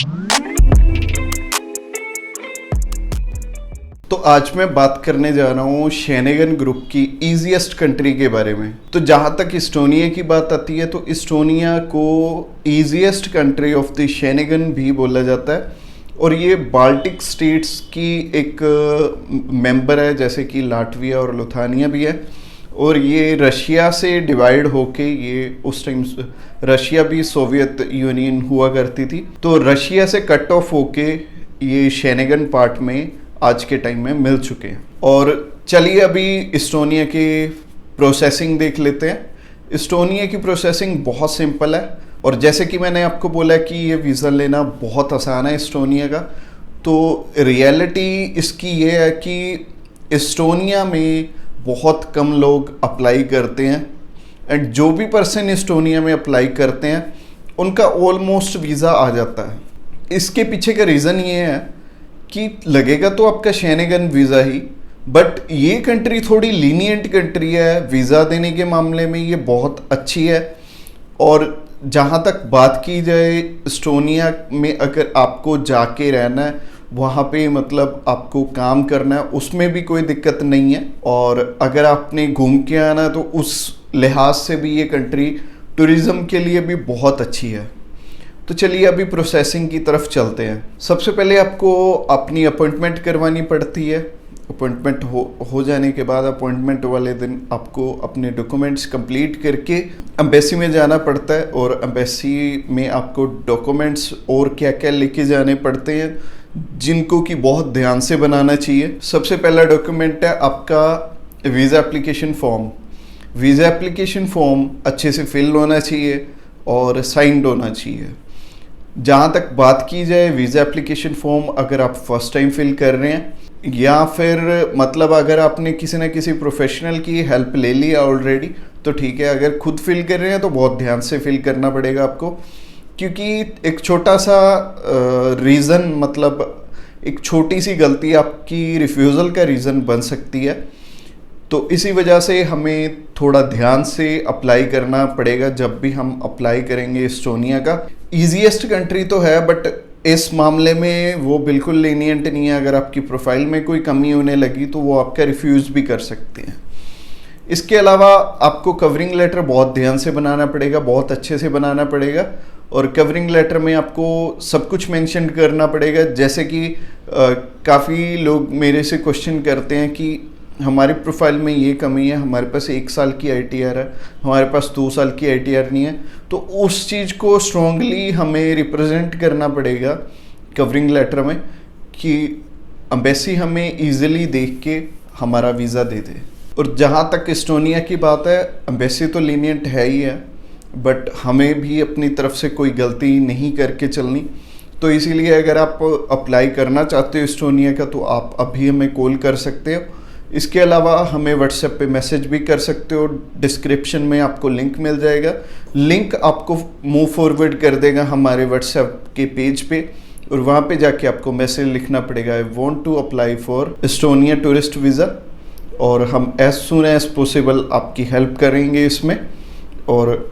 तो आज मैं बात करने जा रहा हूँ शेनेगन ग्रुप की ईजीएस्ट कंट्री के बारे में। तो जहाँ तक इस्टोनिया की बात आती है तो इस्टोनिया को easiest country of the Schengen भी बोला जाता है और ये बाल्टिक स्टेट्स की एक मेंबर है, जैसे कि लाटविया और लिथुआनिया भी है। और ये रशिया से डिवाइड होके, ये उस टाइम रशिया भी सोवियत यूनियन हुआ करती थी, तो रशिया से कट ऑफ होके ये शेनेगन पार्ट में आज के टाइम में मिल चुके हैं। और चलिए अभी इस्टोनिया की प्रोसेसिंग देख लेते हैं। इस्टोनिया की प्रोसेसिंग बहुत सिंपल है और जैसे कि मैंने आपको बोला कि ये वीज़ा लेना बहुत आसान है इस्टोनिया का, तो रियलिटी इसकी ये है कि इस्टोनिया में बहुत कम लोग अप्लाई करते हैं एंड जो भी पर्सन इस्टोनिया में अप्लाई करते हैं उनका ऑलमोस्ट वीज़ा आ जाता है। इसके पीछे का रीज़न ये है कि लगेगा तो आपका शेनेगन वीज़ा ही, बट ये कंट्री थोड़ी लीनियंट कंट्री है वीज़ा देने के मामले में, ये बहुत अच्छी है। और जहाँ तक बात की जाए इस्टोनिया में अगर आपको जाके रहना है, वहाँ पे मतलब आपको काम करना है, उसमें भी कोई दिक्कत नहीं है। और अगर आपने घूम के आना है तो उस लिहाज से भी ये कंट्री टूरिज़्म के लिए भी बहुत अच्छी है। तो चलिए अभी प्रोसेसिंग की तरफ चलते हैं। सबसे पहले आपको अपनी अपॉइंटमेंट करवानी पड़ती है। अपॉइंटमेंट हो जाने के बाद अपॉइंटमेंट वाले दिन आपको अपने डॉक्यूमेंट्स कंप्लीट करके एम्बेसी में जाना पड़ता है और एम्बेसी में आपको डॉक्यूमेंट्स और क्या क्या लेके जाने पड़ते हैं जिनको कि बहुत ध्यान से बनाना चाहिए। सबसे पहला डॉक्यूमेंट है आपका visa application form. Visa application form अच्छे से फिल होना चाहिए और साइंड होना चाहिए। जहाँ तक बात की जाए वीज़ा एप्लीकेशन फॉर्म, अगर आप फर्स्ट टाइम फिल कर रहे हैं या फिर मतलब अगर आपने किसी न किसी प्रोफेशनल की हेल्प ले ली ऑलरेडी तो ठीक है। अगर खुद फिल कर रहे हैं तो बहुत ध्यान से फिल करना पड़ेगा आपको, क्योंकि एक छोटा सा रीज़न, मतलब एक छोटी सी गलती आपकी रिफ्यूज़ल का रीज़न बन सकती है। तो इसी वजह से हमें थोड़ा ध्यान से अप्लाई करना पड़ेगा जब भी हम अप्लाई करेंगे इस्टोनिया का। ईजीएस्ट कंट्री तो है बट इस मामले में वो बिल्कुल लीनियंट नहीं है। अगर आपकी प्रोफाइल में कोई कमी होने लगी तो वो आपका रिफ्यूज़ भी कर सकते हैं। इसके अलावा आपको कवरिंग लेटर बहुत ध्यान से बनाना पड़ेगा, बहुत अच्छे से बनाना पड़ेगा। और कवरिंग लेटर में आपको सब कुछ मेंशन करना पड़ेगा। जैसे कि काफ़ी लोग मेरे से क्वेश्चन करते हैं कि हमारी प्रोफाइल में ये कमी है, हमारे पास 1 साल की ITR है, हमारे पास 2 साल की ITR नहीं है, तो उस चीज़ को स्ट्रॉन्गली हमें रिप्रेजेंट करना पड़ेगा कवरिंग लेटर में कि एम्बेसी हमें ईजिली देख के हमारा वीज़ा दे दे। और जहाँ तक इस्टोनिया की बात है, एम्बेसी तो लीनियंट है ही है, बट हमें भी अपनी तरफ से कोई गलती नहीं करके चलनी। तो इसीलिए अगर आप अप्लाई करना चाहते हो इस्टोनिया का तो आप अभी हमें कॉल कर सकते हो। इसके अलावा हमें व्हाट्सएप पे मैसेज भी कर सकते हो। डिस्क्रिप्शन में आपको लिंक मिल जाएगा, लिंक आपको मूव फॉरवर्ड कर देगा हमारे व्हाट्सएप के पेज पे और वहाँ पे जाके आपको मैसेज लिखना पड़ेगा, I want to apply for Estonia tourist visa, और हम एज सुन एज पॉसिबल आपकी हेल्प करेंगे इसमें। और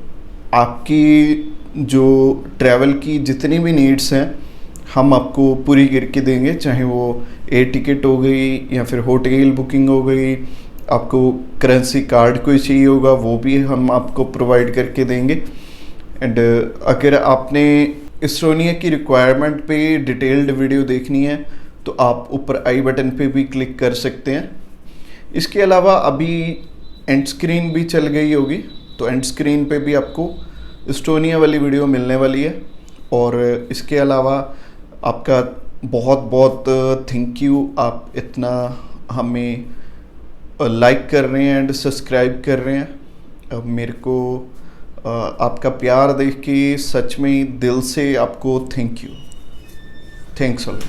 आपकी जो ट्रैवल की जितनी भी नीड्स हैं हम आपको पूरी करके देंगे, चाहे वो एयर टिकट हो गई या फिर होटल बुकिंग हो गई, आपको करेंसी कार्ड कोई चाहिए होगा वो भी हम आपको प्रोवाइड करके देंगे। एंड अगर आपने इस्टोनिया की रिक्वायरमेंट पे डिटेल्ड वीडियो देखनी है तो आप ऊपर आई बटन पे भी क्लिक कर सकते हैं। इसके अलावा अभी एंड स्क्रीन भी चल गई होगी, तो एंड स्क्रीन पे भी आपको इस्टोनिया वाली वीडियो मिलने वाली है। और इसके अलावा आपका बहुत बहुत थैंक यू, आप इतना हमें लाइक कर रहे हैं एंड सब्सक्राइब कर रहे हैं। अब मेरे को आपका प्यार देख के सच में दिल से आपको thank you, thanks a lot.